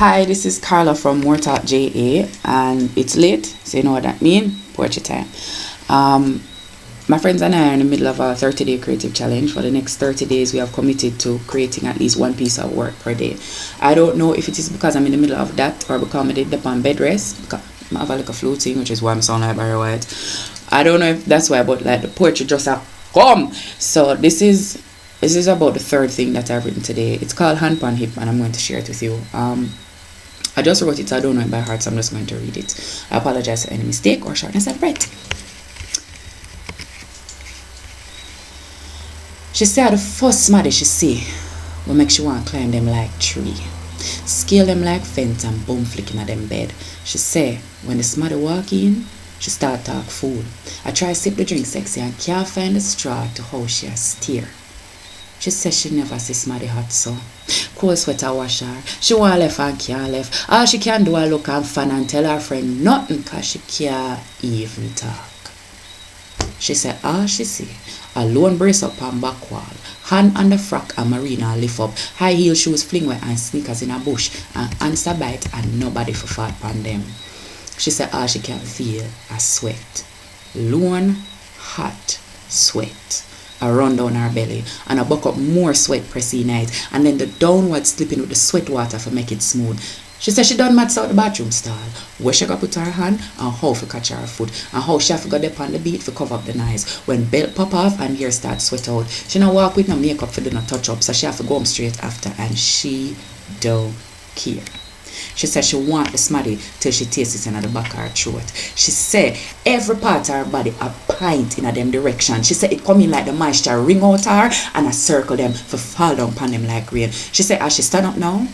Hi, this is Carla from MooreTalkJa, and it's late, so you know what that means? Poetry time. Um, my friends and I are in the middle of a 30-day creative challenge. For the next 30 days, we have committed to creating at least one piece of work per day. I don't know if it is because I'm in the middle of that or because I did upon bed rest. Because I have like a fluting, which is why I'm sounding like Barry White. I don't know if that's why, but like the poetry just have come. So this is about the third thing that I've written today. It's called Hand Pan Hip, and I'm going to share it with you. I just wrote it, so I don't know it by heart, so I'm just going to read it. I apologize for any mistake or shortness of breath. She said the first smarty she see will make she want to climb them like tree, scale them like fence and boom flicking at them bed. She say when the smarty walk in, she start talk fool. I try sip the drink sexy and can't find the straw to how she a steer. She says she never see smarty hot so. Cold sweater wash her. She want left and can't left. All she can do is look and fan and tell her friend nothing cause she can't even talk. She said all she see a lone brace up on back wall, hand on the frock and marina lift up, high heel shoes fling away and sneakers in a bush and answer bite and nobody for fat upon them. She said all she can feel a sweat. Lone hot sweat. A run down her belly and a buck up more sweat pressy night and then the downward slipping with the sweat water for make it smooth. She said she done mats out the bathroom stall, where she got put her hand and how to catch her foot and how she have to go up on the beat for cover up the noise. When belt pop off and hair start sweat out, she not walk with no makeup for do not touch up, so she have to go home straight after and she don't care. She said she want the smarty till she tastes it in the back of her throat. She said every part of her body a pint in a them direction. She said it come in like the moisture ring out her and a circle them for fall down upon them like rain. She said as she stand up now,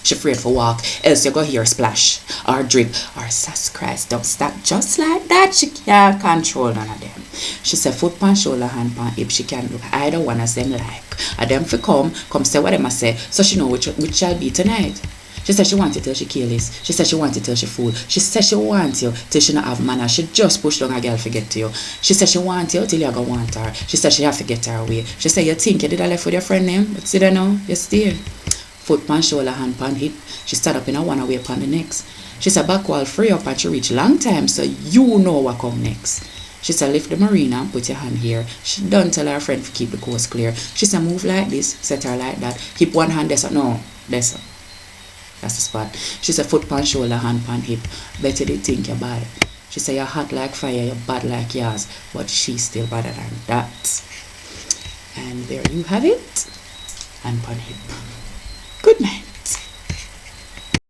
she afraid for walk, else you go hear splash or drip or sass Christ don't stop just like that. She can't control none of them. She said foot pan shoulder, hand pan hip, she can do either one as them like. A them for come say what them a say, so she know which shall be tonight. She said she want it till she careless. She said she want it till she fool. She said she want you till she not have manners. She just push down a girl to get to you. She said she want you till you go want her. She said she have to get her way. She said you think you did a left with your friend name, but see there now, you stay. Foot pan shoulder, hand pan hip. She start up in a one away upon the next. She said back wall free up and she reach long time, so you know what come next. She said lift the marina, put your hand here. She done tell her friend to keep the coast clear. She said move like this, set her like that. Keep one hand there, no, there. That's the spot. She said foot pan shoulder, hand pan hip. Better they think you're bad. She said you're hot like fire, you're bad like yours, but she's still better than that. And there you have it. Hand pan hip. Good night.